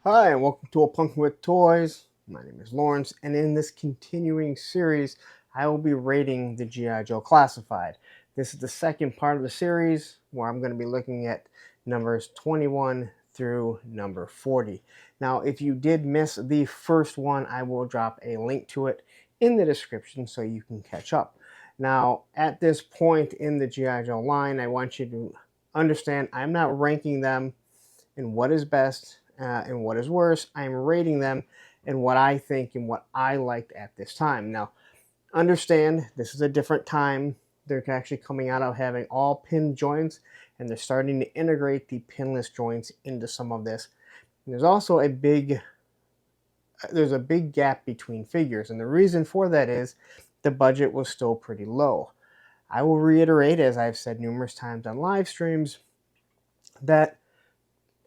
Hi, and welcome to A Punk with Toys. My name is Lawrence, and in this continuing series, I will be rating the G.I. Joe Classified. This is the second part of the series where I'm going to be looking at numbers 21 through number 40. Now, if you did miss the first one, I will drop a link to it in the description so you can catch up. Now, at this point in the G.I. Joe line, I want you to understand I'm not ranking them in what is best and what is worse. I'm rating them in what I think and what I liked at this time. Now, understand this is a different time. They're actually coming out of having all pin joints, and they're starting to integrate the pinless joints into some of this. And there's also a big gap between figures, and the reason for that is the budget was still pretty low. I will reiterate, as I've said numerous times on live streams, that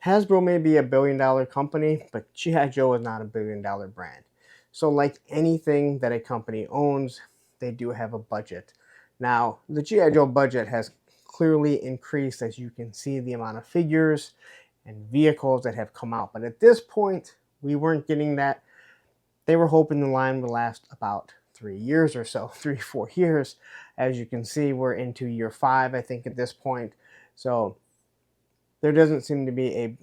Hasbro may be a billion-dollar company, but G.I. Joe is not a billion-dollar brand. So like anything that a company owns, they do have a budget. Now, the G.I. Joe budget has clearly increased, as you can see the amount of figures and vehicles that have come out. But at this point, we weren't getting that. They were hoping the line would last about 3 years or so, 4 years. As you can see, we're into year 5, I think, at this point. So there doesn't seem to be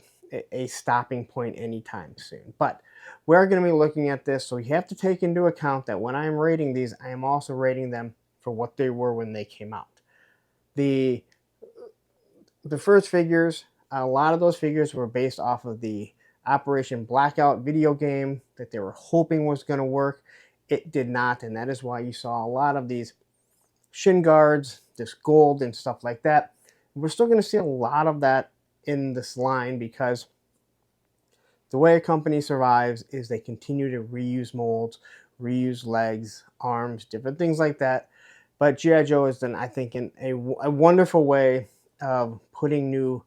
a stopping point anytime soon. But we're going to be looking at this, so you have to take into account that when I'm rating these, I am also rating them for what they were when they came out. The first figures, a lot of those figures were based off of the Operation Blackout video game that they were hoping was going to work. It did not, and that is why you saw a lot of these shin guards, this gold and stuff like that. We're still going to see a lot of that in this line because the way a company survives is they continue to reuse molds, reuse legs, arms, different things like that. But G.I. Joe has done, I think, in a wonderful way of putting new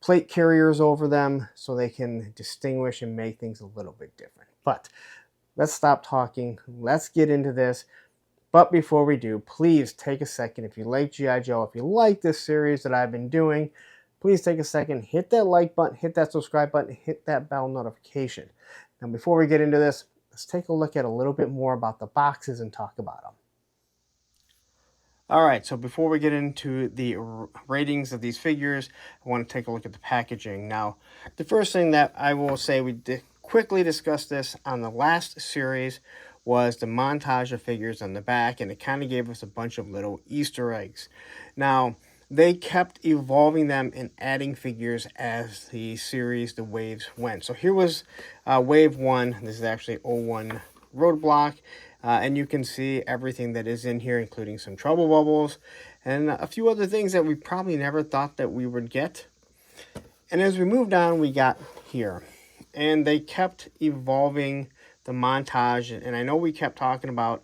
plate carriers over them so they can distinguish and make things a little bit different. But let's stop talking. Let's get into this. But before we do, please take a second. If you like G.I. Joe, if you like this series that I've been doing, please take a second, hit that like button, hit that subscribe button, hit that bell notification. Now, before we get into this, let's take a look at a little bit more about the boxes and talk about them. All right, so before we get into the ratings of these figures, I want to take a look at the packaging. Now, the first thing that I will say, we quickly discussed this on the last series, was the montage of figures on the back, and it kind of gave us a bunch of little Easter eggs. Now, they kept evolving them and adding figures as the series, the waves went. So here was wave 1. This is actually 01 Roadblock. And you can see everything that is in here, including some trouble bubbles and a few other things that we probably never thought that we would get. And as we moved on, we got here. And they kept evolving the montage. And I know we kept talking about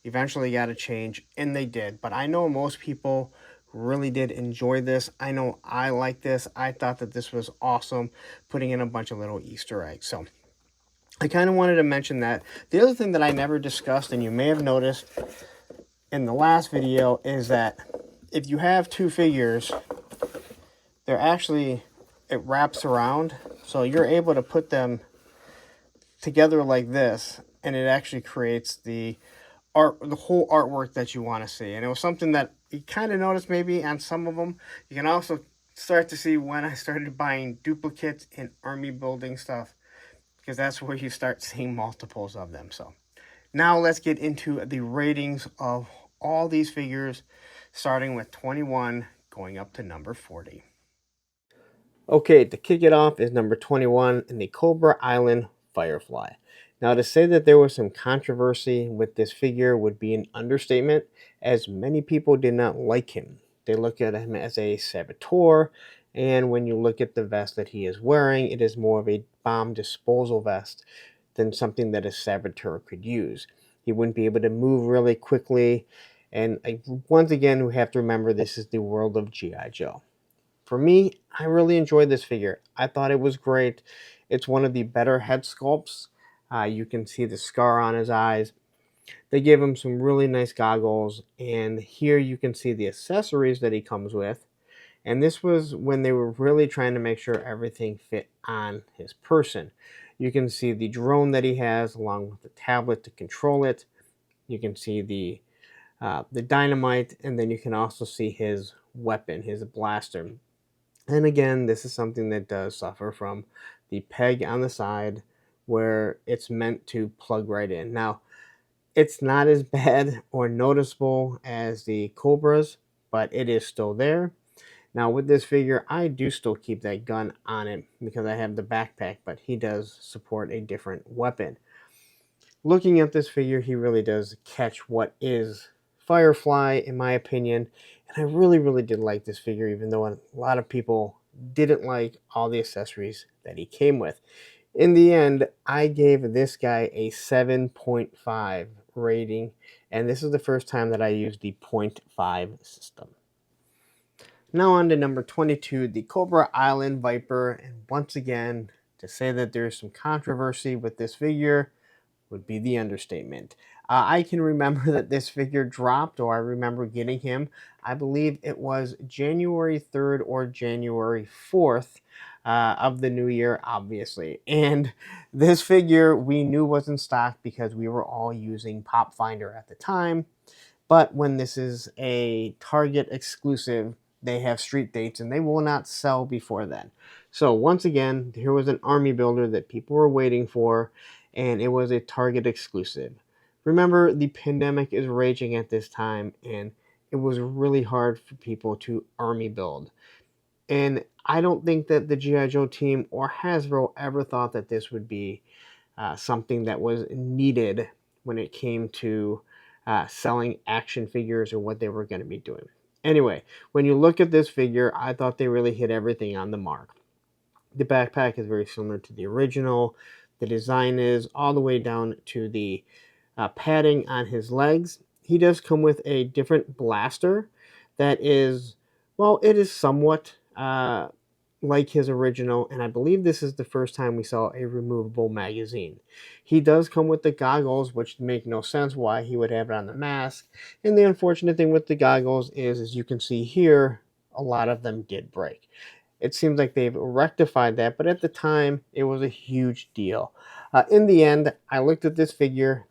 eventually got to change, and they did. But I know most people really did enjoy this. I know I like this. I thought that this was awesome, putting in a bunch of little Easter eggs. So I kind of wanted to mention that. The other thing that I never discussed, and you may have noticed in the last video, is that if you have two figures, they're actually, it wraps around. So you're able to put them together like this, and it actually creates the whole artwork that you want to see. And it was something that you kind of noticed maybe on some of them. You can also start to see when I started buying duplicates in army building stuff, because that's where you start seeing multiples of them. So now let's get into the ratings of all these figures, starting with 21 going up to number 40. Okay, to kick it off is number 21 in the Cobra Island Firefly. Now, to say that there was some controversy with this figure would be an understatement, as many people did not like him. They look at him as a saboteur, and when you look at the vest that he is wearing, it is more of a bomb disposal vest than something that a saboteur could use. He wouldn't be able to move really quickly, and once again, we have to remember this is the world of G.I. Joe. For me, I really enjoyed this figure. I thought it was great. It's one of the better head sculpts. You can see the scar on his eyes. They gave him some really nice goggles, and here you can see the accessories that he comes with. And this was when they were really trying to make sure everything fit on his person. You can see the drone that he has along with the tablet to control it. You can see the dynamite, and then you can also see his weapon, his blaster. And again, this is something that does suffer from the peg on the side where it's meant to plug right in. Now, it's not as bad or noticeable as the Cobras, but it is still there. Now, with this figure, I do still keep that gun on it because I have the backpack, but he does support a different weapon. Looking at this figure, he really does catch what is Firefly, in my opinion. And I really, really did like this figure, even though a lot of people didn't like all the accessories that he came with. In the end, I gave this guy a 7.5 rating, and this is the first time that I used the 0.5 system. Now on to number 22, the Cobra Island Viper. And once again, to say that there's some controversy with this figure would be the understatement. I can remember that this figure dropped, or I remember getting him. I believe it was January 3rd or January 4th of the new year, obviously. And this figure we knew was in stock because we were all using Pop Finder at the time. But when this is a Target exclusive, they have street dates and they will not sell before then. So once again, here was an army builder that people were waiting for, and it was a Target exclusive. Remember, the pandemic is raging at this time, and it was really hard for people to army build. And I don't think that the G.I. Joe team or Hasbro ever thought that this would be something that was needed when it came to selling action figures or what they were going to be doing. Anyway, when you look at this figure, I thought they really hit everything on the mark. The backpack is very similar to the original. The design is all the way down to the padding on his legs. He does come with a different blaster that is, well, it is somewhat like his original, and I believe this is the first time we saw a removable magazine. He does come with the goggles, which make no sense why he would have it on the mask. And the unfortunate thing with the goggles is, as you can see here, a lot of them did break. It seems like they've rectified that, but at the time, it was a huge deal. In the end, I looked at this figure.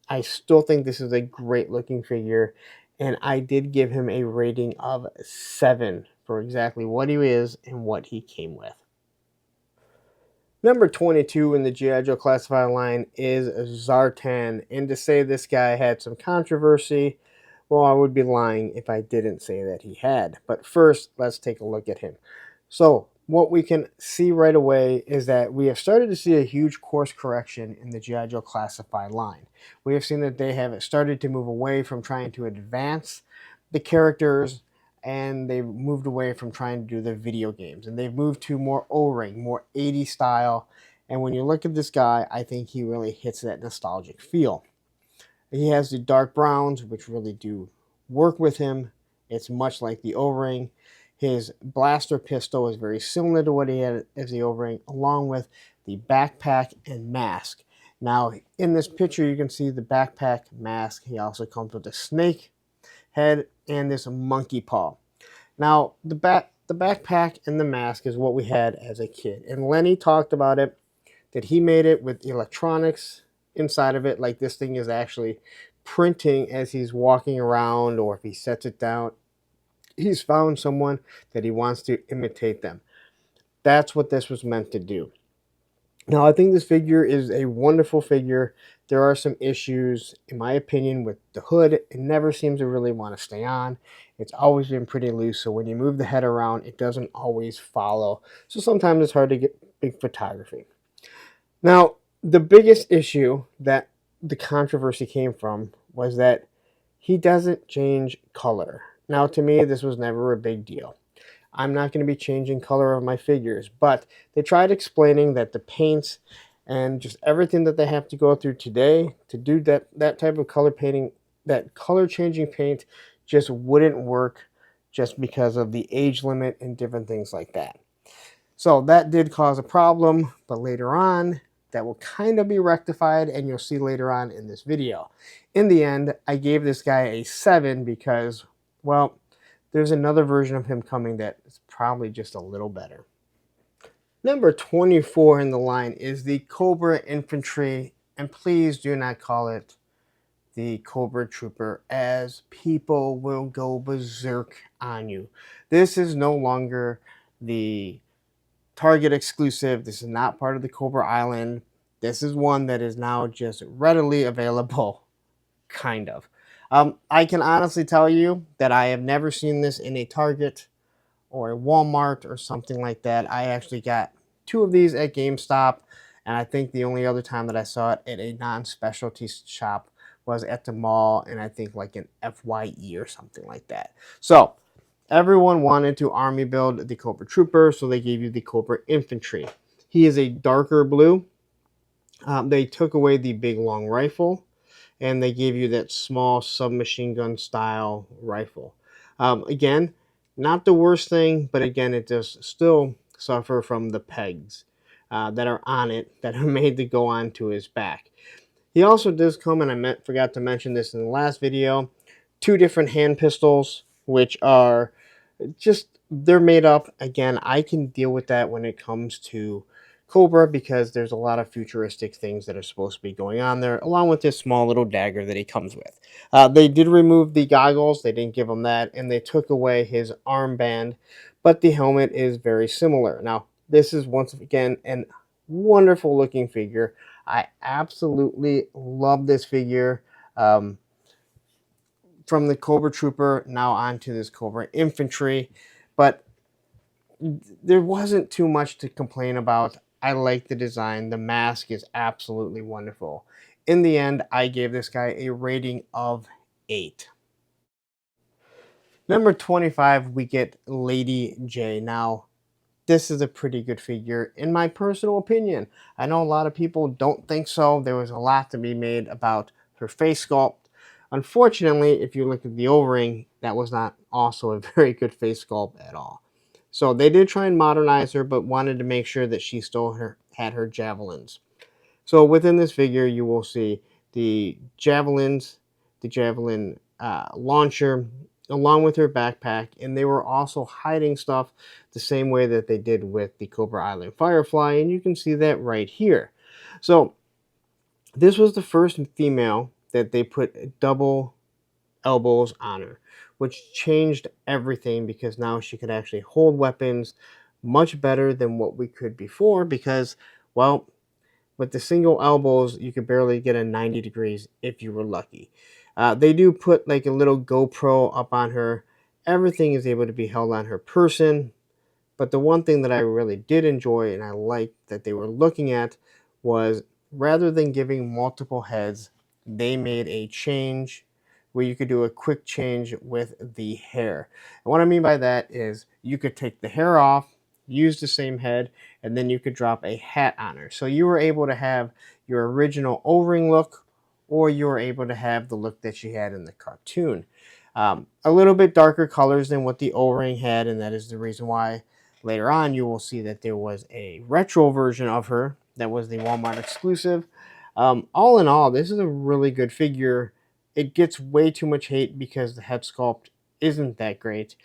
I still think this is a great looking figure, and I did give him a rating of 7 for exactly what he is and what he came with. Number 22 in the G.I. Joe Classified line is Zartan, and to say this guy had some controversy, well, I would be lying if I didn't say that he had. But first, let's take a look at him. So, what we can see right away is that we have started to see a huge course correction in the G.I. Joe Classified line. We have seen that they have started to move away from trying to advance the characters, and they've moved away from trying to do the video games. And they've moved to more O-ring, more 80s style. And when you look at this guy, I think he really hits that nostalgic feel. He has the dark browns, which really do work with him. It's much like the O-ring. His blaster pistol is very similar to what he had as the O-ring, along with the backpack and mask. Now, in this picture, you can see the backpack mask. He also comes with a snake head and this monkey paw. Now, the backpack and the mask is what we had as a kid. And Lenny talked about it, that he made it with electronics inside of it, like this thing is actually printing as he's walking around, or if he sets it down, he's found someone that he wants to imitate them. That's what this was meant to do. Now, I think this figure is a wonderful figure. There are some issues, in my opinion, with the hood. It never seems to really want to stay on. It's always been pretty loose, so when you move the head around, it doesn't always follow. So sometimes it's hard to get big photography. Now, the biggest issue that the controversy came from was that he doesn't change color. Now, to me, this was never a big deal. I'm not going to be changing color of my figures, but they tried explaining that the paints and just everything that they have to go through today to do that type of color painting, that color changing paint just wouldn't work just because of the age limit and different things like that. So that did cause a problem, but later on, that will kind of be rectified, and you'll see later on in this video. In the end, I gave this guy a 7 because, well, there's another version of him coming that is probably just a little better. Number 24 in the line is the Cobra Infantry, and please do not call it the Cobra Trooper, as people will go berserk on you. This is no longer the Target exclusive. This is not part of the Cobra Island. This is one that is now just readily available, kind of. I can honestly tell you that I have never seen this in a Target or a Walmart or something like that. I actually got two of these at GameStop, and I think the only other time that I saw it at a non-specialty shop was at the mall, and I think like an FYE or something like that. So everyone wanted to army build the Cobra Trooper, so they gave you the Cobra Infantry. He is a darker blue. They took away the big long rifle, and they gave you that small submachine gun style rifle. Again, not the worst thing, but again, it does still suffer from the pegs that are on it that are made to go onto his back. He also does come, and forgot to mention this in the last video, two different hand pistols, which are just, they're made up. Again, I can deal with that when it comes to Cobra because there's a lot of futuristic things that are supposed to be going on there, along with this small little dagger that he comes with. They did remove the goggles, they didn't give him that, and they took away his armband, but the helmet is very similar. Now, this is once again an wonderful looking figure. I absolutely love this figure. From the Cobra Trooper now onto this Cobra Infantry, but there wasn't too much to complain about. I like the design. The mask is absolutely wonderful. In the end, I gave this guy a rating of 8. Number 25, we get Lady Jaye. Now, this is a pretty good figure, in my personal opinion. I know a lot of people don't think so. There was a lot to be made about her face sculpt. Unfortunately, if you look at the O-ring, that was not also a very good face sculpt at all. So they did try and modernize her, but wanted to make sure that she still had her javelins. So within this figure, you will see the javelins, the javelin launcher, along with her backpack, and they were also hiding stuff the same way that they did with the Cobra Island Firefly, and you can see that right here. So this was the first female that they put double elbows on her, which changed everything because now she could actually hold weapons much better than what we could before because, well, with the single elbows, you could barely get a 90 degrees if you were lucky. They do put like a little GoPro up on her. Everything is able to be held on her person. But the one thing that I really did enjoy and I liked that they were looking at was rather than giving multiple heads, they made a change where you could do a quick change with the hair. And what I mean by that is you could take the hair off, use the same head, and then you could drop a hat on her. So you were able to have your original O-ring look, or you were able to have the look that she had in the cartoon. A little bit darker colors than what the O-ring had, and that is the reason why later on you will see that there was a retro version of her that was the Walmart exclusive. All in all, this is a really good figure. It gets way too much hate because the head sculpt isn't that great.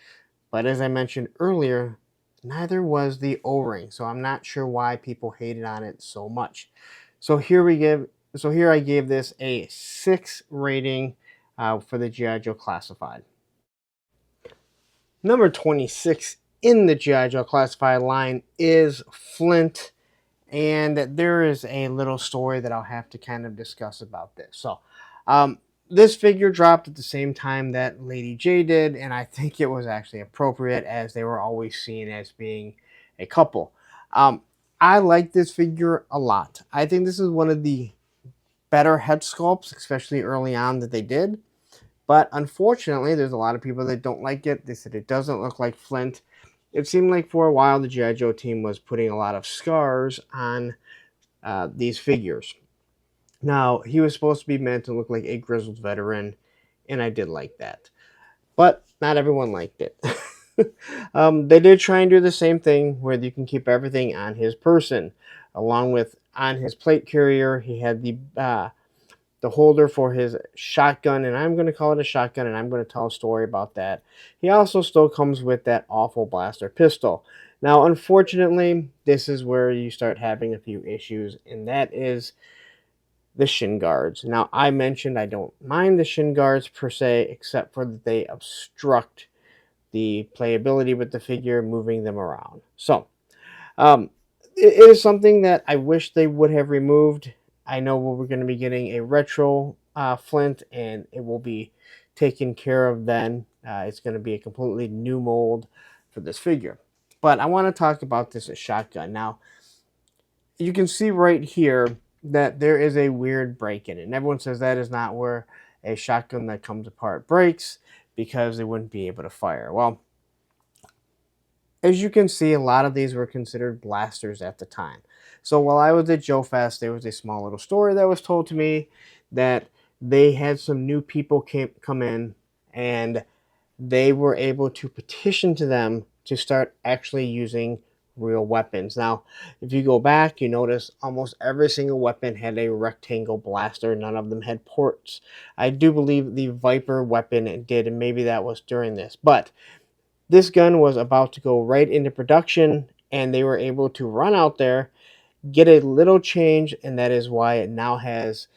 But as I mentioned earlier, neither was the O-ring. So I'm not sure why people hated on it so much. So here I gave this a 6 rating for the G.I. Joe Classified. Number 26 in the G.I. Joe Classified line is Flint. And there is a little story that I'll have to kind of discuss about this. So, this figure dropped at the same time that Lady Jaye did, and I think it was actually appropriate as they were always seen as being a couple. I like this figure a lot. I think this is one of the better head sculpts, especially early on, that they did. But unfortunately, there's a lot of people that don't like it. They said it doesn't look like Flint. It seemed like for a while the G.I. Joe team was putting a lot of scars on these figures. Now, he was supposed to be meant to look like a grizzled veteran, and I did like that. But not everyone liked it. They did try and do the same thing where you can keep everything on his person. Along with on his plate carrier, he had the holder for his shotgun, and I'm going to call it a shotgun, and I'm going to tell a story about that. He also still comes with that awful blaster pistol. Now, unfortunately, this is where you start having a few issues, and that is the shin guards. Now, I mentioned I don't mind the shin guards per se, except for that they obstruct the playability with the figure, moving them around. So, um, it is something that I wish they would have removed. I know we're going to be getting a retro Flint, and it will be taken care of then. It's going to be a completely new mold for this figure. But I want to talk about this shotgun. Now, you can see right here that there is a weird break in it. And everyone says that is not where a shotgun that comes apart breaks because they wouldn't be able to fire. Well, as you can see, a lot of these were considered blasters at the time. So while I was at Joe Fest, there was a small little story that was told to me that they had some new people come in and they were able to petition to them to start actually using real weapons. Now, if you go back, you notice almost every single weapon had a rectangle blaster. None of them had ports. I do believe the Viper weapon did, and maybe that was during this. But this gun was about to go right into production, and they were able to run out there, get a little change, and that is why it now has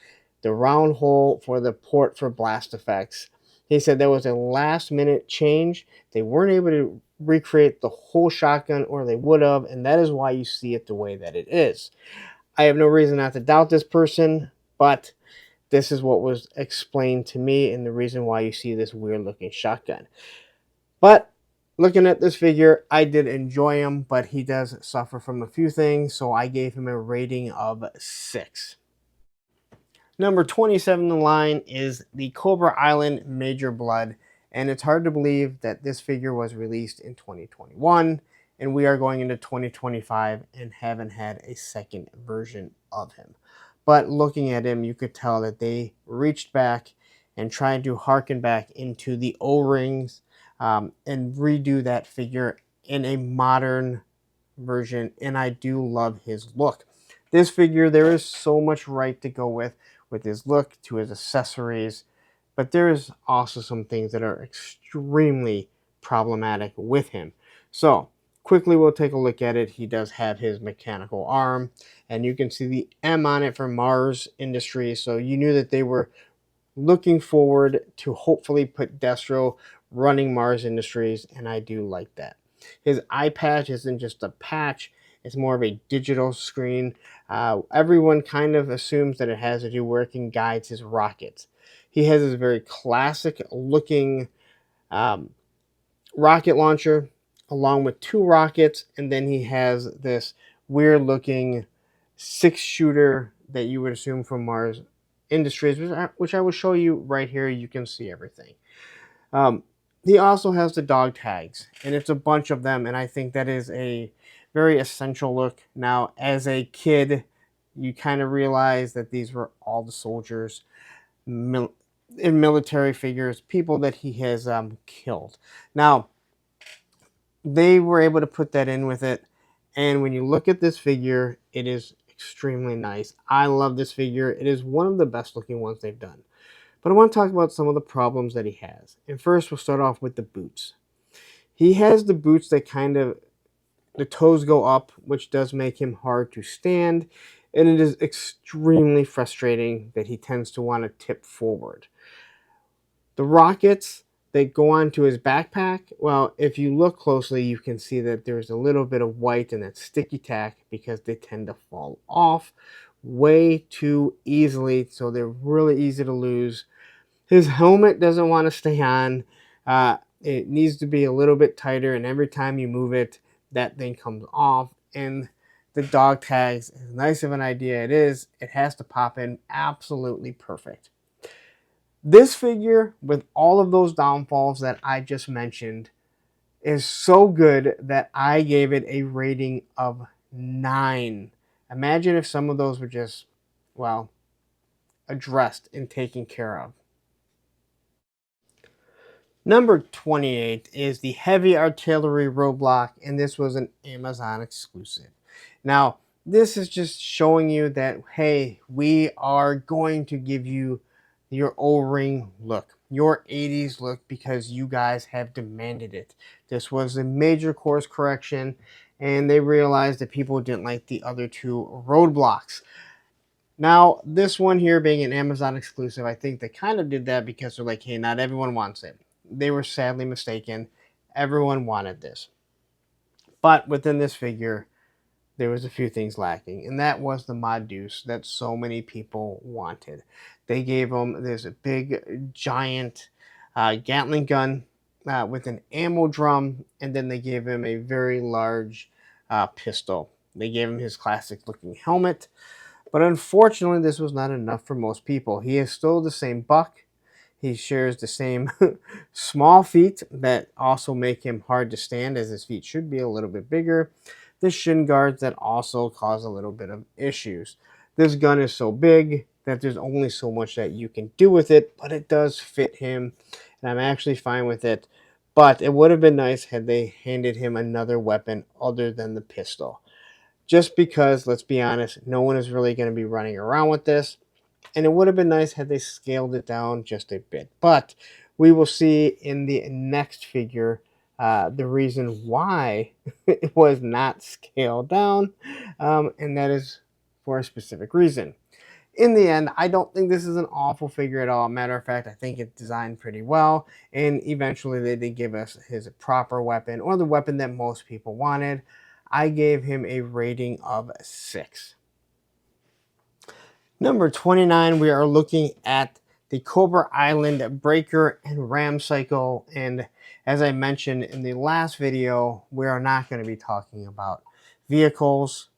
the round hole for the port for blast effects. He said there was a last minute change. They weren't able to recreate the whole shotgun, or they would have, and that is why you see it the way that it is. I have no reason not to doubt this person, but this is what was explained to me and the reason why you see this weird looking shotgun. But looking at this figure, I did enjoy him, but he does suffer from a few things, so I gave him a rating of 6. Number 27 in the line is the Cobra Island Major Bludd, and it's hard to believe that this figure was released in 2021, and we are going into 2025 and haven't had a second version of him. But looking at him, you could tell that they reached back and tried to harken back into the O-rings and redo that figure in a modern version, and I do love his look. This figure, there is so much right to go with his look to his accessories, but there is also some things that are extremely problematic with him. So quickly we'll take a look at it. He does have his mechanical arm, and you can see the M on it for Mars Industries, so you knew that they were looking forward to hopefully put Destro running Mars Industries, and I do like that. His eye patch isn't just a patch, it's more of a digital screen. Everyone kind of assumes that it has to do working guides his rockets. He has this very classic looking um, rocket launcher along with 2 rockets, and then he has this weird looking 6-shooter that you would assume from Mars Industries, which I will show you right here. You can see everything. He also has the dog tags, and it's a bunch of them, and I think that is a very essential look. Now, as a kid, you kind of realize that these were all the soldiers in military figures, people that he has killed. Now, they were able to put that in with it, and when you look at this figure, it is extremely nice. I love this figure. It is one of the best looking ones they've done. But I want to talk about some of the problems that he has. And first, we'll start off with the boots. He has the boots that kind of, the toes go up, which does make him hard to stand. And it is extremely frustrating that he tends to want to tip forward. The rockets that go onto his backpack, well, if you look closely, you can see that there's a little bit of white and that sticky tack because they tend to fall off way too easily. So they're really easy to lose. His helmet doesn't want to stay on. It needs to be a little bit tighter, and every time you move it, that thing comes off. And the dog tags, as nice of an idea it is, it has to pop in absolutely perfect. This figure, with all of those downfalls that I just mentioned, is so good that I gave it a rating of 9. Imagine if some of those were just, well, addressed and taken care of. Number 28 is the Heavy Artillery Roadblock, and this was an Amazon exclusive. Now, this is just showing you that, hey, we are going to give you your O-ring look, your 80s look, because you guys have demanded it. This was a major course correction, and they realized that people didn't like the other two Roadblocks. Now, this one here being an Amazon exclusive, I think they kind of did that because they're like, hey, not everyone wants it. They were sadly mistaken. Everyone wanted this. But within this figure, there was a few things lacking, and that was the mod deuce that so many people wanted. They gave him this big, giant Gatling gun with an ammo drum, and then they gave him a very large pistol. They gave him his classic looking helmet, but unfortunately, this was not enough for most people. He is still the same buck. He shares the same small feet that also make him hard to stand, as his feet should be a little bit bigger. The shin guards that also cause a little bit of issues. This gun is so big that there's only so much that you can do with it, but it does fit him, and I'm actually fine with it. But it would have been nice had they handed him another weapon other than the pistol. Just because, let's be honest, no one is really going to be running around with this. And it would have been nice had they scaled it down just a bit. But we will see in the next figure the reason why it was not scaled down. And that is for a specific reason. In the end, I don't think this is an awful figure at all. Matter of fact, I think it's designed pretty well. And eventually they did give us his proper weapon, or the weapon that most people wanted. I gave him a rating of 6. Number 29, we are looking at the Cobra Island Breaker and Ram Cycle. And as I mentioned in the last video, we are not going to be talking about vehicles.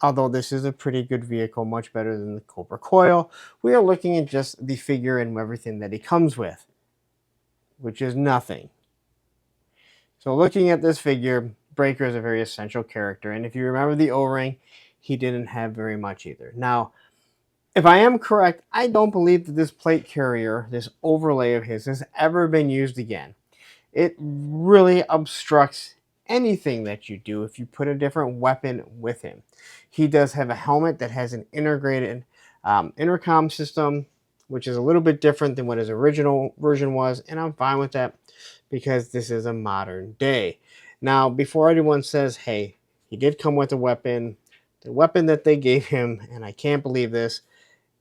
Although this is a pretty good vehicle, much better than the Cobra Coil. We are looking at just the figure and everything that he comes with, which is nothing. So looking at this figure, Breaker is a very essential character. And if you remember the O-ring, he didn't have very much either. Now, if I am correct, I don't believe that this plate carrier, this overlay of his, has ever been used again. It really obstructs anything that you do if you put a different weapon with him. He does have a helmet that has an integrated intercom system, which is a little bit different than what his original version was, and I'm fine with that because this is a modern day. Now, before anyone says, hey, he did come with a weapon, the weapon that they gave him, and I can't believe this,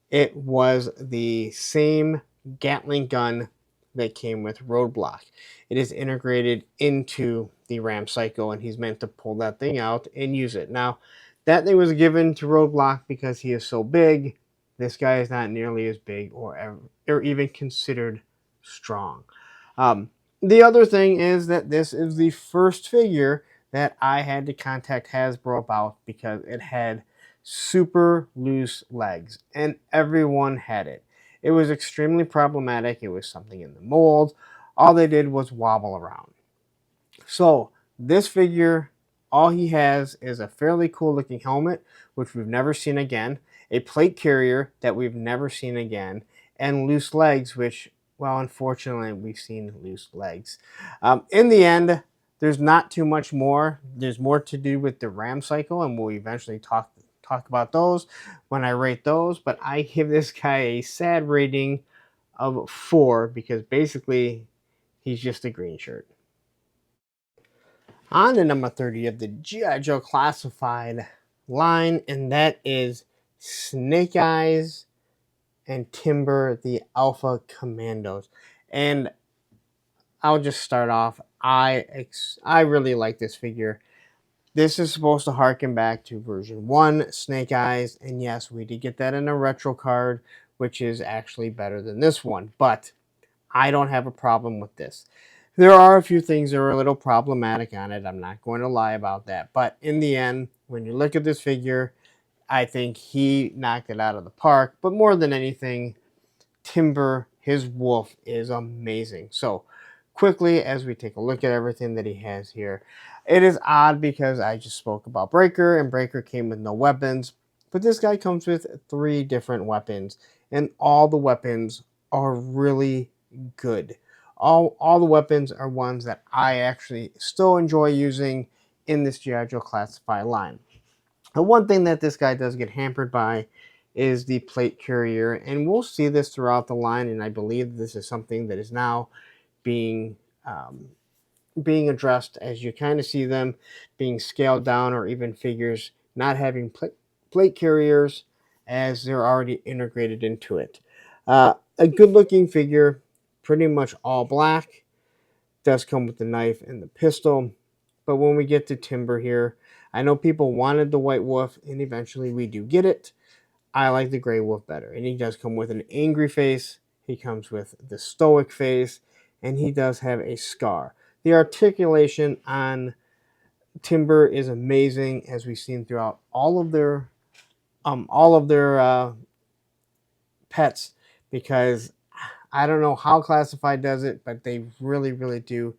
it was the same Gatling gun that came with Roadblock. It is integrated into the Ram Cycle, and he's meant to pull that thing out and use it. Now, that thing was given to Roadblock because he is so big. This guy is not nearly as big or even considered strong. The other thing is that this is the first figure that I had to contact Hasbro about because it had super loose legs, and everyone had it. It was extremely problematic. It was something in the mold. All they did was wobble around. So this figure, all he has is a fairly cool looking helmet, which we've never seen again, a plate carrier that we've never seen again, and loose legs, which, well, unfortunately, we've seen loose legs. In the end, there's not too much more. There's more to do with the Ram Cycle, and we'll eventually talk about those when I rate those. But I give this guy a sad rating of 4 because basically he's just a green shirt. On to number 30 of the G.I. Joe Classified line, and that is Snake Eyes and Timber, the Alpha Commandos. And I'll just start off. I really like this figure. This is supposed to harken back to version 1, Snake Eyes, and yes, we did get that in a retro card, which is actually better than this one, but I don't have a problem with this. There are a few things that are a little problematic on it, I'm not going to lie about that, but in the end, when you look at this figure, I think he knocked it out of the park, but more than anything, Timber, his wolf, is amazing. So, quickly, as we take a look at everything that he has here, it is odd because I just spoke about Breaker, and Breaker came with no weapons, but this guy comes with 3 different weapons, and all the weapons are really good. All the weapons are ones that I actually still enjoy using in this G.I. Joe Classified line. The one thing that this guy does get hampered by is the plate carrier, and we'll see this throughout the line, and I believe this is something that is now being being addressed as you kind of see them being scaled down, or even figures not having plate carriers as they're already integrated into it. A good looking figure, pretty much all black, does come with the knife and the pistol. But when we get to Timber here, I know people wanted the White Wolf, and eventually we do get it. I like the Gray Wolf better. And he does come with an angry face, he comes with the stoic face, and he does have a scar. The articulation on Timber is amazing, as we've seen throughout all of their pets, because I don't know how Classified does it, but they really, really do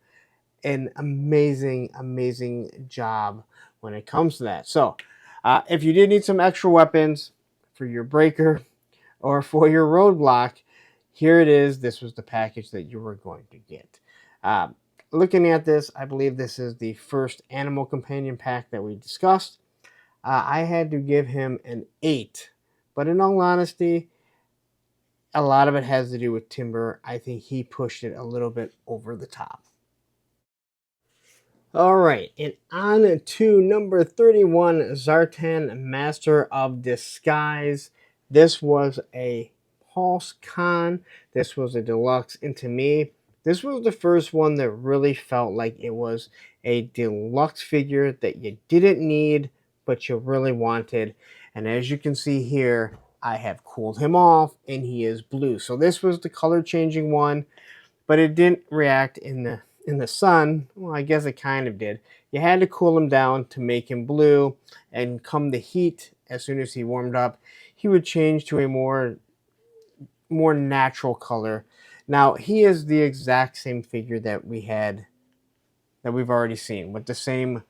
an amazing, amazing job when it comes to that. So, if you did need some extra weapons for your breaker or for your roadblock, here it is. This was the package that you were going to get. Looking at this, I believe this is the first animal companion pack that we discussed. I had to give him an 8, but in all honesty, a lot of it has to do with Timber. I think he pushed it a little bit over the top. All right, and on to number 31, Zartan, Master of Disguise. This was a Pulse Con. This was a deluxe into me. This was the first one that really felt like it was a deluxe figure that you didn't need, but you really wanted. And as you can see here, I have cooled him off, and he is blue. So this was the color changing one, but it didn't react in the sun. Well, I guess it kind of did. You had to cool him down to make him blue, and come the heat, as soon as he warmed up, he would change to a more natural color. Now, he is the exact same figure that we've already seen, with the same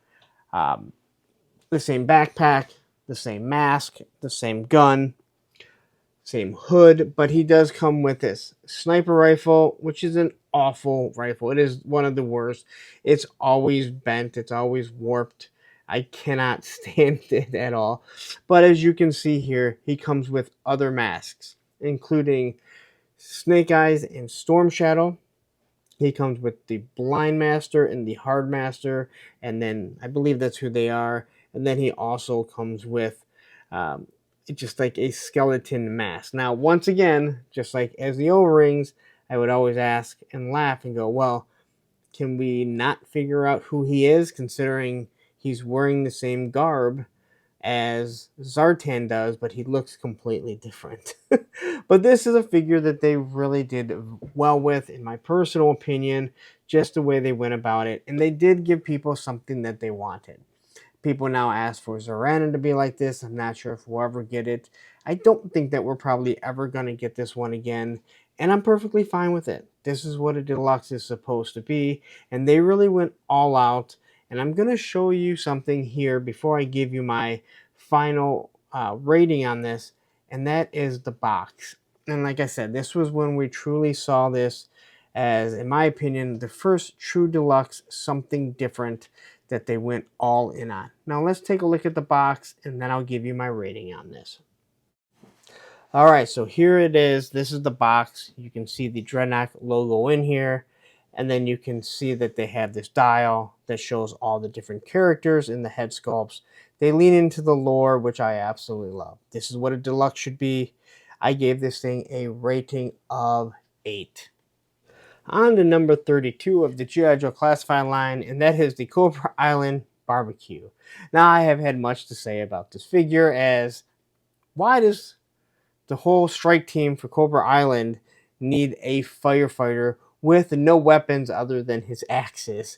backpack, the same mask, the same gun, same hood, but he does come with this sniper rifle, which is an awful rifle. It is one of the worst. It's always bent, it's always warped. I cannot stand it at all. But as you can see here, he comes with other masks, including Snake Eyes and Storm Shadow. He comes with the Blind Master and the Hard Master, and then I believe that's who they are. And then he also comes with um, just like a skeleton mask. Now, once again, just like as the O-rings, I would always ask and laugh and go, well, can we not figure out who he is, considering he's wearing the same garb as Zartan does, but he looks completely different. But this is a figure that they really did well with, in my personal opinion, just the way they went about it. And they did give people something that they wanted. People now ask for Zartan to be like this. I'm not sure if we'll ever get it. I don't think that we're probably ever going to get this one again, and I'm perfectly fine with it. This is what a deluxe is supposed to be, and they really went all out. And I'm going to show you something here before I give you my final rating on this, and that is the box. And like I said, this was when we truly saw this as, in my opinion, the first true deluxe, something different that they went all in on. Now let's take a look at the box, and then I'll give you my rating on this. All right, so here it is. This is the box. You can see the Dreadnought logo in here, and then you can see that they have this dial that shows all the different characters in the head sculpts. They lean into the lore, which I absolutely love. This is what a deluxe should be. I gave this thing a rating of 8. On to number 32 of the G.I. Joe Classified line, and that is the Cobra Island Barbecue. Now, I have had much to say about this figure, as why does the whole strike team for Cobra Island need a firefighter with no weapons other than his axes?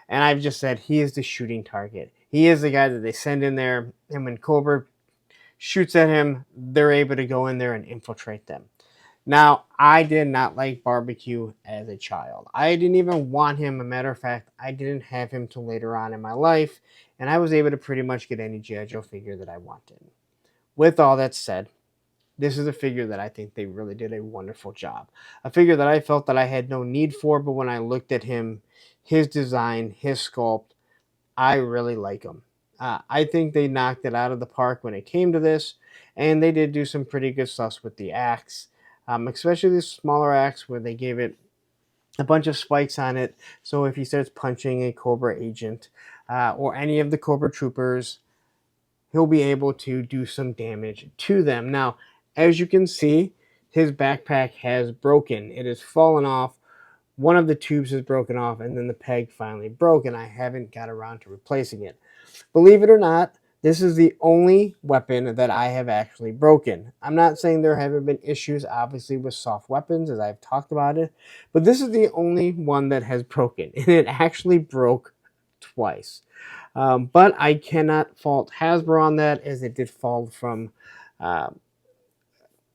And I've just said he is the shooting target. He is the guy that they send in there, and when Cobra shoots at him, they're able to go in there and infiltrate them. Now, I did not like Barbecue as a child. I didn't even want him. As a matter of fact, I didn't have him till later on in my life, and I was able to pretty much get any G.I. Joe figure that I wanted. With all that said, this is a figure that I think they really did a wonderful job. A figure that I felt that I had no need for, but when I looked at him, his design, his sculpt, I really like him. I think they knocked it out of the park when it came to this, and they did do some pretty good stuff with the axe, especially the smaller axe where they gave it a bunch of spikes on it. So if he starts punching a Cobra agent or any of the Cobra troopers, he'll be able to do some damage to them. Now, as you can see, his backpack has broken. It has fallen off. One of the tubes has broken off, and then the peg finally broke, and I haven't got around to replacing it. Believe it or not, this is the only weapon that I have actually broken. I'm not saying there haven't been issues, obviously, with soft weapons, as I've talked about it, but this is the only one that has broken, and it actually broke twice. But I cannot fault Hasbro on that, as it did fall from uh,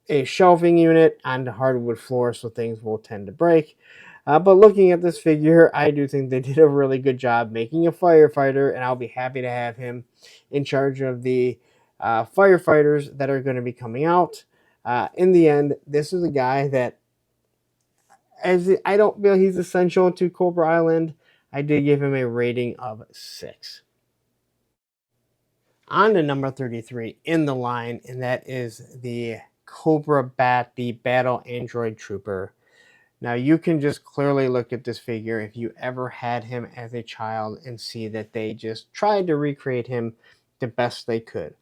a shelving unit onto hardwood floor, so things will tend to break. But looking at this figure, I do think they did a really good job making a firefighter, and I'll be happy to have him in charge of the firefighters that are going to be coming out. In the end, this is a guy that, I don't feel he's essential to Cobra Island. I did give him a rating of 6. On to number 33 in the line, and that is the Cobra B.A.T, the Battle Android Trooper. Now, you can just clearly look at this figure if you ever had him as a child and see that they just tried to recreate him the best they could.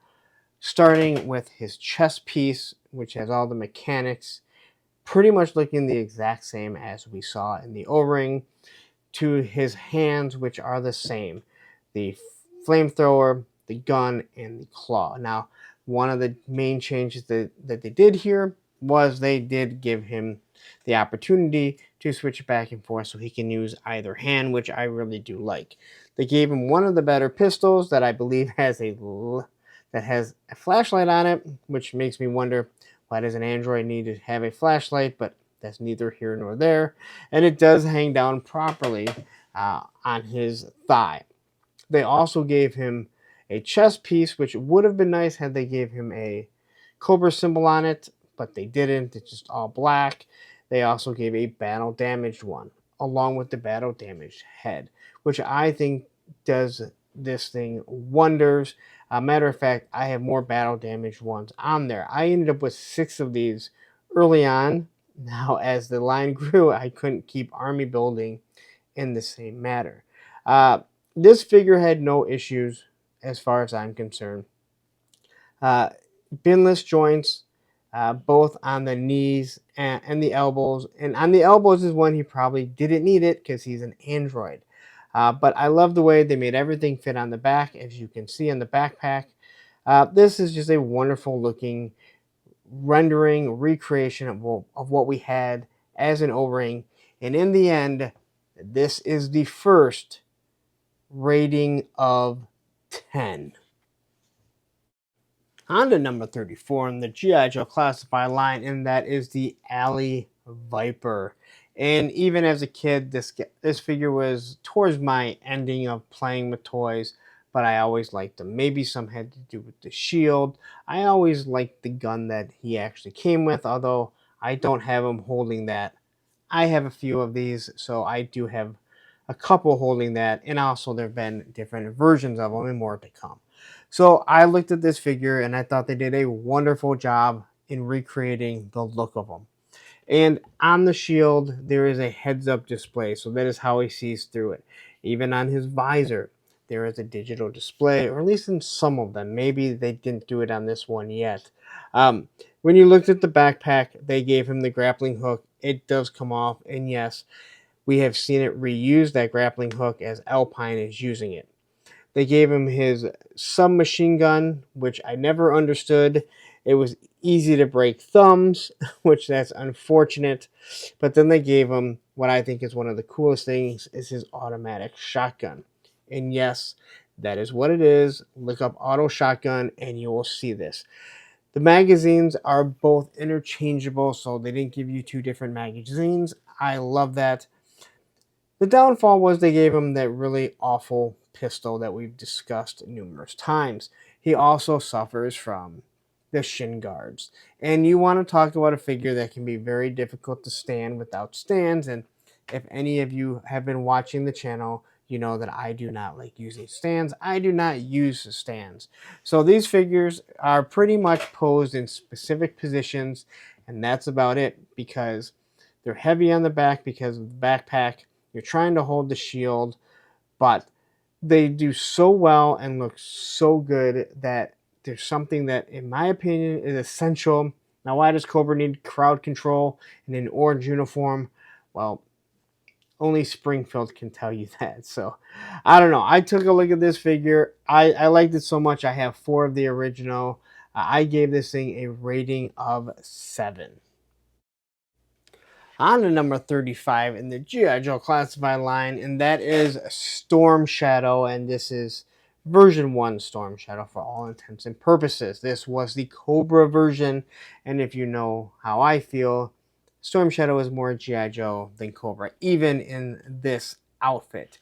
Starting with his chest piece, which has all the mechanics pretty much looking the exact same as we saw in the O-ring, to his hands, which are the same. The flamethrower, the gun, and the claw. Now, one of the main changes that they did here was they did give him the opportunity to switch back and forth so he can use either hand, which I really do like. They gave him one of the better pistols that I believe has a flashlight on it, which makes me wonder, why does an android need to have a flashlight? But that's neither here nor there. And it does hang down properly on his thigh. They also gave him a chest piece, which would have been nice had they gave him a Cobra symbol on it, but they didn't. It's just all black. They also gave a battle damaged one, along with the battle damaged head, which I think does this thing wonders. Matter of fact, I have more battle damaged ones on there. I ended up with 6 of these early on. Now, as the line grew, I couldn't keep army building in the same manner. This figure had no issues as far as I'm concerned. Binless joints, both on the knees and the elbows. And on the elbows is when he probably didn't need it because he's an android. But I love the way they made everything fit on the back, as you can see in the backpack. This is just a wonderful looking rendering, recreation of what we had as an O-ring. And in the end, this is the first rating of 10. On to number 34 in the G.I. Joe Classified line, and that is the Alley Viper. And even as a kid, this figure was towards my ending of playing with toys, but I always liked them. Maybe some had to do with the shield. I always liked the gun that he actually came with, although I don't have him holding that. I have a few of these, so I do have a couple holding that, and also there have been different versions of them and more to come. So I looked at this figure and I thought they did a wonderful job in recreating the look of them. And on the shield, there is a heads-up display, so that is how he sees through it. Even on his visor, there is a digital display, or at least in some of them. Maybe they didn't do it on this one yet. When you looked at the backpack, they gave him the grappling hook. It does come off, and yes, we have seen it reuse that grappling hook as Alpine is using it. They gave him his submachine gun, which I never understood. It was easy to break thumbs, which that's unfortunate. But then they gave him what I think is one of the coolest things, is his automatic shotgun. And yes, that is what it is. Look up auto shotgun and you will see this. The magazines are both interchangeable, so they didn't give you 2 different magazines. I love that. The downfall was they gave him that really awful pistol that we've discussed numerous times. He also suffers from the shin guards. And you want to talk about a figure that can be very difficult to stand without stands. And if any of you have been watching the channel, you know that I do not like using stands. I do not use stands. So these figures are pretty much posed in specific positions, and that's about it, because They're heavy on the back because of the backpack. You're trying to hold the shield, but they do so well and look so good that there's something that, in my opinion, is essential. Now, why does Cobra need crowd control in an orange uniform? Well, only Springfield can tell you that. So, I don't know. I took a look at this figure. I liked it so much. I have 4 of the original. I gave this thing a rating of 7. On to number 35 in the G.I. Joe Classified line, and that is Storm Shadow, and this is version 1 Storm Shadow for all intents and purposes. This was the Cobra version, and if you know how I feel, Storm Shadow is more G.I. Joe than Cobra, even in this outfit.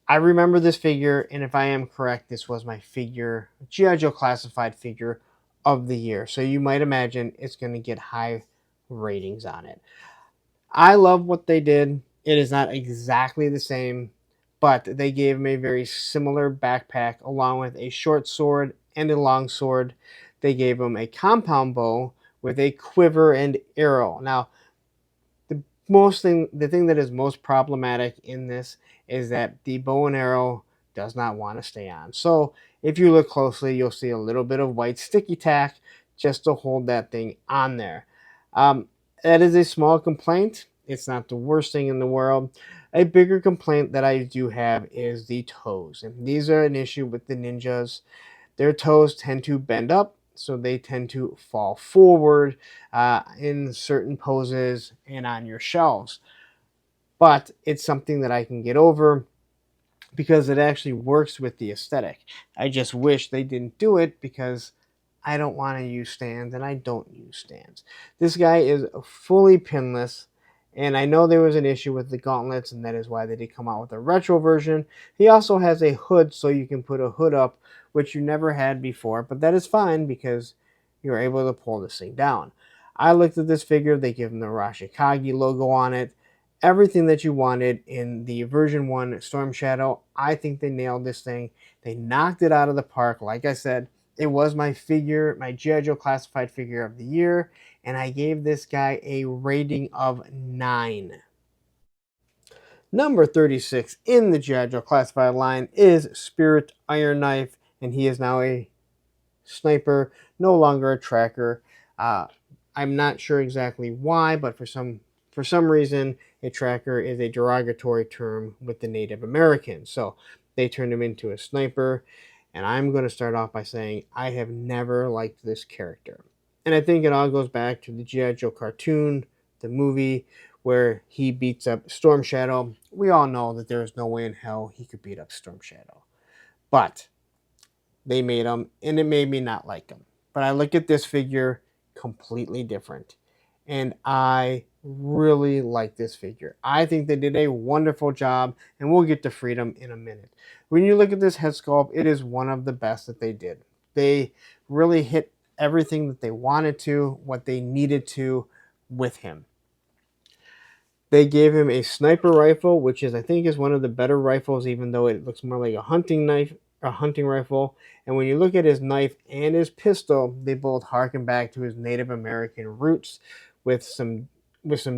I remember this figure, and if I am correct, this was my figure, G.I. Joe Classified figure of the year. So you might imagine it's going to get high ratings on it. I love what they did. It is not exactly the same, but they gave him a very similar backpack along with a short sword and a long sword. They gave him a compound bow with a quiver and arrow. Now, the thing that is most problematic in this is that the bow and arrow does not want to stay on. So if you look closely, you'll see a little bit of white sticky tack just to hold that thing on there. That is a small complaint. It's not the worst thing in the world. A bigger complaint that I do have is the toes. And these are an issue with the ninjas. Their toes tend to bend up, so they tend to fall forward in certain poses and on your shelves. But it's something that I can get over because it actually works with the aesthetic. I just wish they didn't do it because I don't want to use stands and I don't use stands. This guy is fully pinless, and I know there was an issue with the gauntlets, and that is why they did come out with a retro version. He also has a hood, so you can put a hood up, which you never had before, but that is fine because you're able to pull this thing down. I looked at this figure. They give him the Rashikage logo on it. Everything that you wanted in the version 1 Storm Shadow. I think they nailed this thing. They knocked it out of the park. Like I said, it was my figure, my G.I. Joe Classified figure of the year, and I gave this guy a rating of 9. Number 36 in the G.I. Joe Classified line is Spirit Iron Knife, and he is now a sniper, no longer a tracker. I'm not sure exactly why, but for some reason, a tracker is a derogatory term with the Native Americans. So they turned him into a sniper. And I'm going to start off by saying I have never liked this character. And I think it all goes back to the G.I. Joe cartoon, the movie, where he beats up Storm Shadow. We all know that there is no way in hell he could beat up Storm Shadow. But they made him, and it made me not like him. But I look at this figure completely different. And I really like this figure. I think they did a wonderful job, and we'll get to Freedom in a minute. When you look at this head sculpt, it is one of the best that they did. They really hit everything that they wanted to, what they needed to with him. They gave him a sniper rifle, which I think is one of the better rifles, even though it looks more like a hunting knife, a hunting rifle. And when you look at his knife and his pistol, they both harken back to his Native American roots with some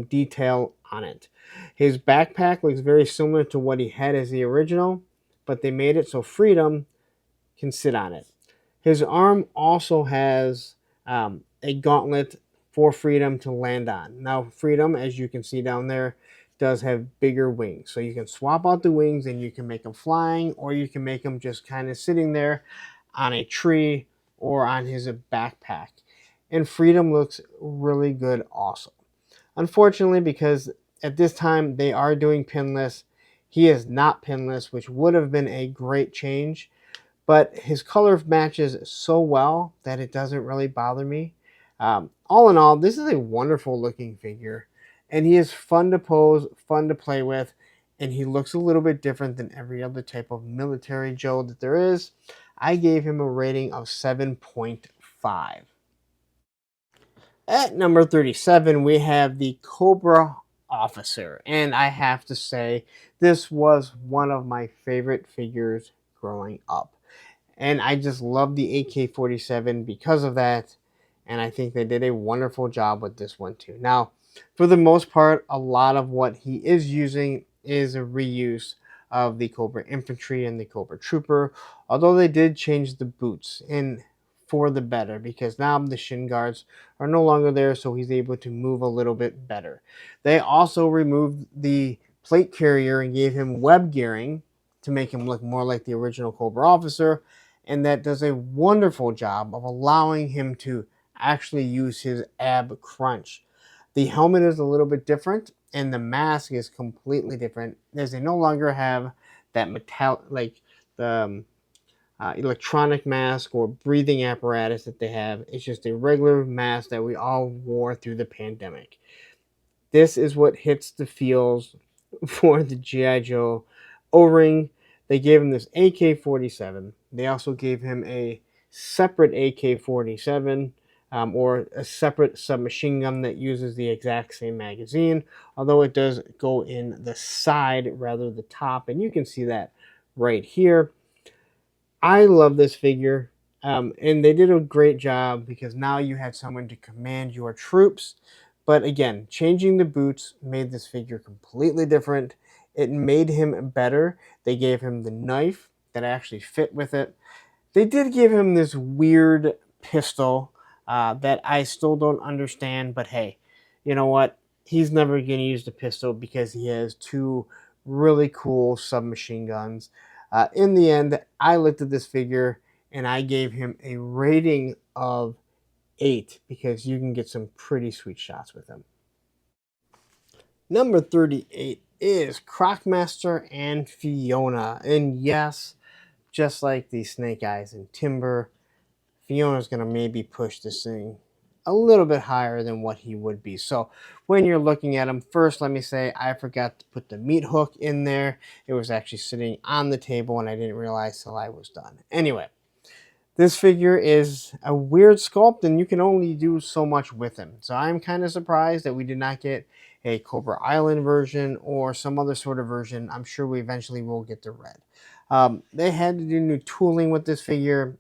detail on it. His backpack looks very similar to what he had as the original, but they made it so Freedom can sit on it. His arm also has a gauntlet for Freedom to land on. Now, Freedom, as you can see down there, does have bigger wings. So you can swap out the wings and you can make them flying, or you can make them just kind of sitting there on a tree or on his backpack. And Freedom looks really good also. Unfortunately, because at this time they are doing pinless, he is not pinless, which would have been a great change. But his color matches so well that it doesn't really bother me. All in all, this is a wonderful looking figure, and he is fun to pose, fun to play with, and he looks a little bit different than every other type of military Joe that there is. I gave him a rating of 7.5. At number 37, we have the Cobra Officer, and I have to say, this was one of my favorite figures growing up. And I just love the AK-47 because of that. And I think they did a wonderful job with this one too. Now, for the most part, a lot of what he is using is a reuse of the Cobra Infantry and the Cobra Trooper, although they did change the boots in for the better because now the shin guards are no longer there, so he's able to move a little bit better. They also removed the plate carrier and gave him web gearing to make him look more like the original Cobra officer, and that does a wonderful job of allowing him to actually use his ab crunch. The helmet is a little bit different, and the mask is completely different as they no longer have that metal like the electronic mask or breathing apparatus that they have. It's just a regular mask that we all wore through the pandemic. This is what hits the feels for the G.I. Joe O-ring. They gave him this AK-47. They also gave him a separate AK-47 or a separate submachine gun that uses the exact same magazine, although it does go in the side rather than the top, and you can see that right here. I love this figure, and they did a great job because now you had someone to command your troops. But again, changing the boots made this figure completely different. It made him better. They gave him the knife that actually fit with it. They did give him this weird pistol that I still don't understand, but hey, you know what? He's never going to use the pistol because he has two really cool submachine guns. In the end, I looked at this figure and I gave him a rating of 8 because you can get some pretty sweet shots with him. Number 38 is Crocmaster and Fiona. And yes, just like the Snake Eyes and Timber, Fiona's going to maybe push this thing a little bit higher than what he would be. So when you're looking at him, first let me say I forgot to put the meat hook in there. It was actually sitting on the table and I didn't realize till I was done. Anyway, this figure is a weird sculpt and you can only do so much with him. So I'm kind of surprised that we did not get a Cobra Island version or some other sort of version. I'm sure we eventually will get the red. They had to do new tooling with this figure,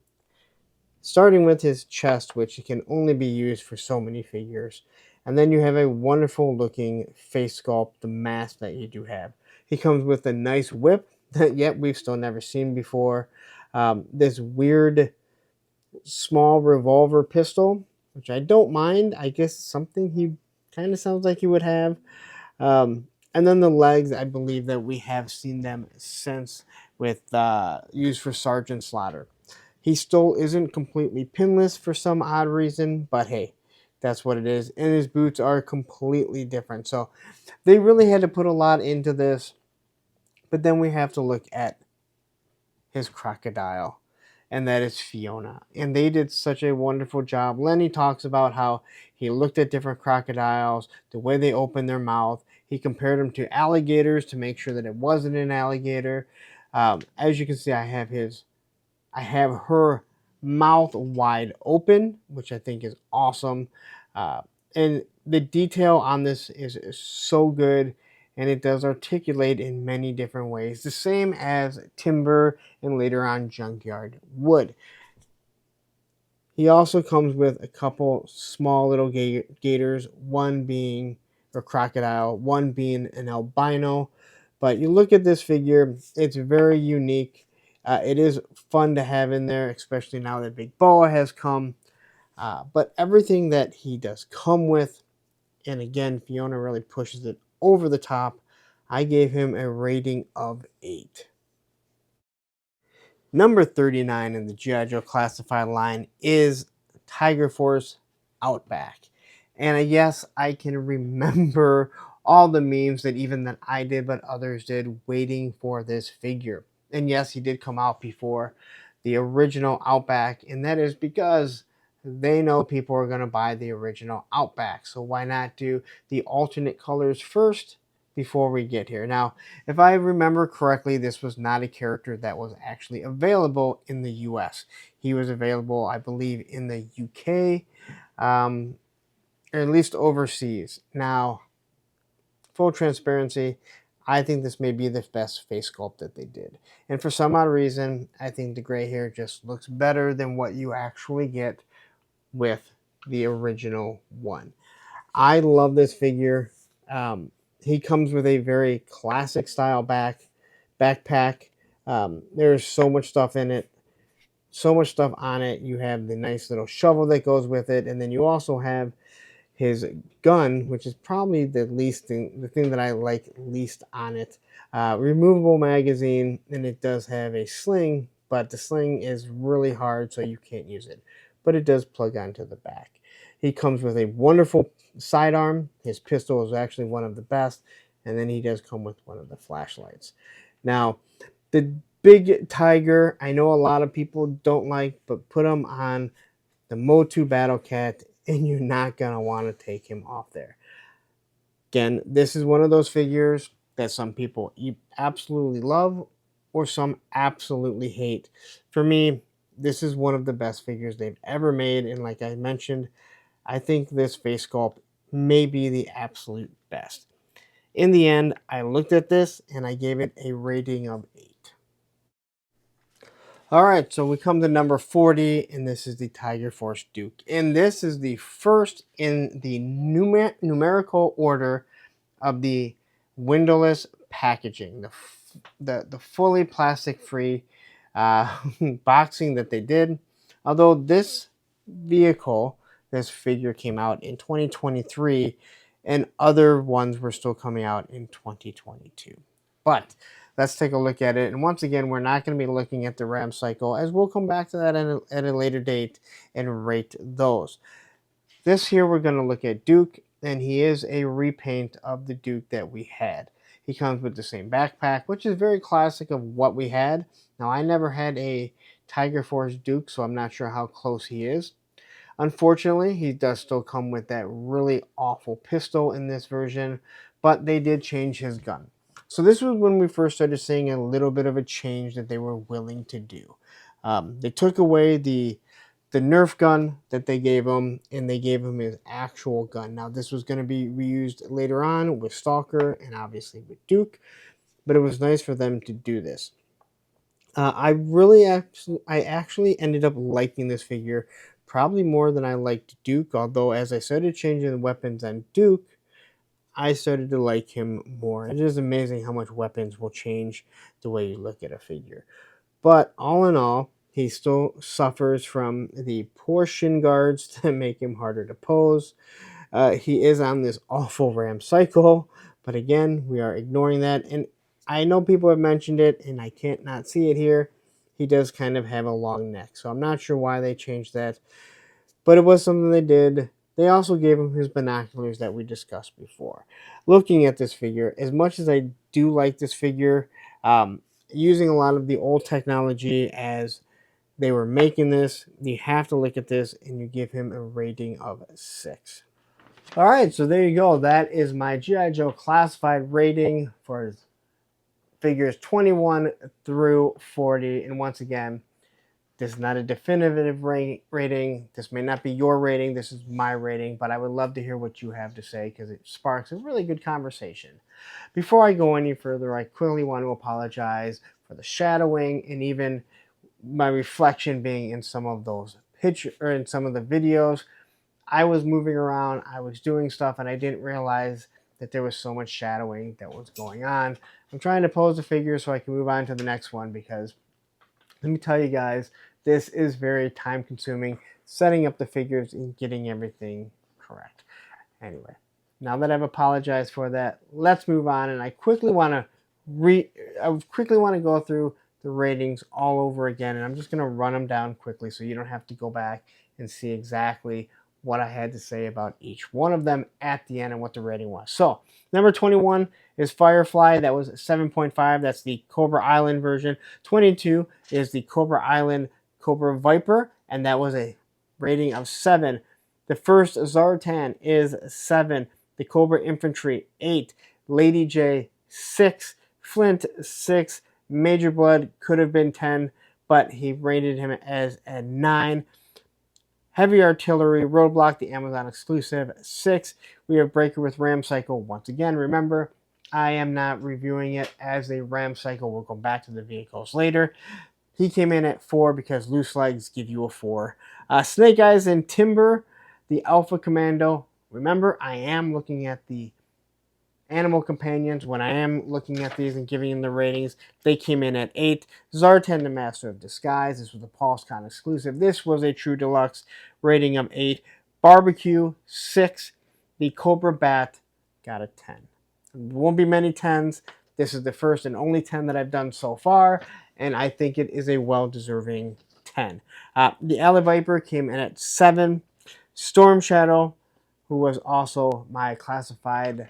starting with his chest, which can only be used for so many figures. And then you have a wonderful looking face sculpt, the mask that you do have. He comes with a nice whip that yet we've still never seen before. This weird small revolver pistol, which I don't mind. I guess something he kind of sounds like he would have. And then the legs, I believe that we have seen them since with used for Sergeant Slaughter. He still isn't completely pinless for some odd reason, but hey, that's what it is. And his boots are completely different. So they really had to put a lot into this. But then we have to look at his crocodile, and that is Fiona. And they did such a wonderful job. Lenny talks about how he looked at different crocodiles, the way they open their mouth. He compared them to alligators to make sure that it wasn't an alligator. As you can see, I have her mouth wide open, which I think is awesome. And the detail on this is so good, and it does articulate in many different ways, the same as Timber and later on Junkyard would. He also comes with a couple small little gators, one being a crocodile, one being an albino. But you look at this figure, it's very unique. It is fun to have in there, especially now that Big Boa has come. But everything that he does come with, and again, Fiona really pushes it over the top. I gave him a rating of 8. Number 39 in the G.I. Joe Classified line is Tiger Force Outback. And yes, I can remember all the memes that even that I did, but others did, waiting for this figure. And yes, he did come out before the original Outback, and that is because they know people are going to buy the original Outback. So why not do the alternate colors first before we get here? Now, if I remember correctly, this was not a character that was actually available in the US. He was available, I believe, in the UK, or at least overseas. Now, full transparency, I think this may be the best face sculpt that they did. And for some odd reason, I think the gray hair just looks better than what you actually get with the original one. I love this figure. He comes with a very classic style backpack. There's so much stuff in it, so much stuff on it. You have the nice little shovel that goes with it, and then you also have his gun, which is probably the thing that I like least on it. Removable magazine, and it does have a sling, but the sling is really hard, so you can't use it. But it does plug onto the back. He comes with a wonderful sidearm. His pistol is actually one of the best, and then he does come with one of the flashlights. Now, the big tiger, I know a lot of people don't like, but put him on the Motu Battle Cat, and you're not going to want to take him off there. Again, this is one of those figures that some people absolutely love or some absolutely hate. For me, this is one of the best figures they've ever made, and like I mentioned, I think this face sculpt may be the absolute best. In the end, I looked at this and I gave it a rating of 8. All right, so we come to number 40, and this is the Tiger Force Duke. And this is the first in the numerical order of the windowless packaging, the fully plastic-free boxing that they did. Although this figure came out in 2023, and other ones were still coming out in 2022. But let's take a look at it. And once again, we're not going to be looking at the RAM cycle, as we'll come back to that at a later date and rate those. This here, we're going to look at Duke, and he is a repaint of the Duke that we had. He comes with the same backpack, which is very classic of what we had. Now, I never had a Tiger Force Duke, so I'm not sure how close he is. Unfortunately, he does still come with that really awful pistol in this version, but they did change his gun. So this was when we first started seeing a little bit of a change that they were willing to do. They took away the Nerf gun that they gave him, and they gave him his actual gun. Now, this was going to be reused later on with Stalker and obviously with Duke, but it was nice for them to do this. I actually ended up liking this figure probably more than I liked Duke, although as I started changing the weapons on Duke, I started to like him more. It is amazing how much weapons will change the way you look at a figure. But all in all, he still suffers from the poor shin guards that make him harder to pose. He is on this awful RAM cycle, but again, we are ignoring that. And I know people have mentioned it, and I can't not see it here. He does kind of have a long neck, so I'm not sure why they changed that, but it was something they did. They also gave him his binoculars that we discussed before. Looking at this figure, as much as I do like this figure, using a lot of the old technology as they were making this, you have to look at this and you give him a rating of 6. All right, so there you go. That is my G.I. Joe Classified rating for figures 21 through 40. And once again, this is not a definitive rating. This may not be your rating. This is my rating, but I would love to hear what you have to say because it sparks a really good conversation. Before I go any further, I quickly want to apologize for the shadowing and even my reflection being in some of those pictures or in some of the videos. I was moving around, I was doing stuff, and I didn't realize that there was so much shadowing that was going on. I'm trying to pose the figure so I can move on to the next one because let me tell you guys, this is very time consuming, setting up the figures and getting everything correct. Anyway, now that I've apologized for that, let's move on, and I quickly want to go through the ratings all over again, and I'm just going to run them down quickly so you don't have to go back and see exactly what I had to say about each one of them at the end and what the rating was. So, number 21 is Firefly. That was 7.5. That's the Cobra Island version. 22 is the Cobra Island Cobra Viper, and that was a rating of 7. The first Zartan is 7. The Cobra Infantry, 8. Lady Jaye, 6. Flint, 6. Major Bludd could have been 10, but he rated him as a 9. Heavy Artillery, Roadblock, the Amazon exclusive, 6. We have Breaker with Ram Cycle. Once again, remember, I am not reviewing it as a Ram Cycle. We'll go back to the vehicles later. He came in at 4 because loose legs give you a 4. Snake Eyes and Timber, the Alpha Commando, Remember, I am looking at the animal companions. When I am looking at these and giving them the ratings, they came in at 8. Zartan, the Master of Disguise. This was a PulseCon exclusive. This was a true deluxe, rating of 8. Barbecue, 6. The Cobra B.A.T got a 10. There won't be many 10s. This is the first and only 10 that I've done so far, and I think it is a well-deserving 10. The Alley Viper came in at 7. Storm Shadow, who was also my classified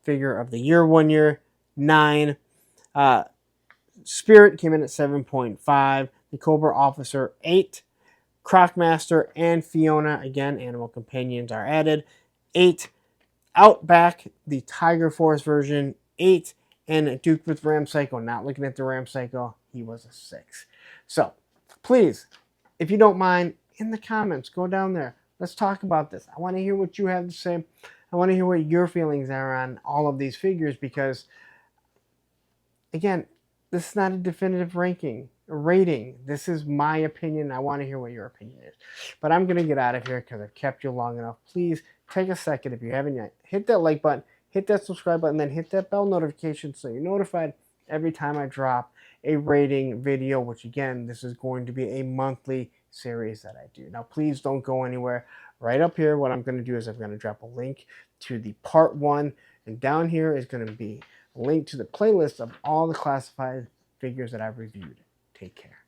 figure of the year 1 year, 9. Spirit came in at 7.5. The Cobra Officer, 8. Crocmaster and Fiona, again, animal companions are added, 8. Outback, the Tiger Force version, 8. And Duke with Ram Psycho, not looking at the Ram Psycho, he was a 6. So, please, if you don't mind, in the comments, go down there. Let's talk about this. I want to hear what you have to say. I want to hear what your feelings are on all of these figures because, again, this is not a definitive rating. This is my opinion. I want to hear what your opinion is. But I'm going to get out of here because I've kept you long enough. Please take a second, if you haven't yet, hit that like button, hit that subscribe button, then hit that bell notification so you're notified every time I drop a rating video, which again, this is going to be a monthly series that I do. Now, please don't go anywhere. Right up here, what I'm going to do is I'm going to drop a link to the part 1, and down here is going to be a link to the playlist of all the classified figures that I've reviewed. Take care.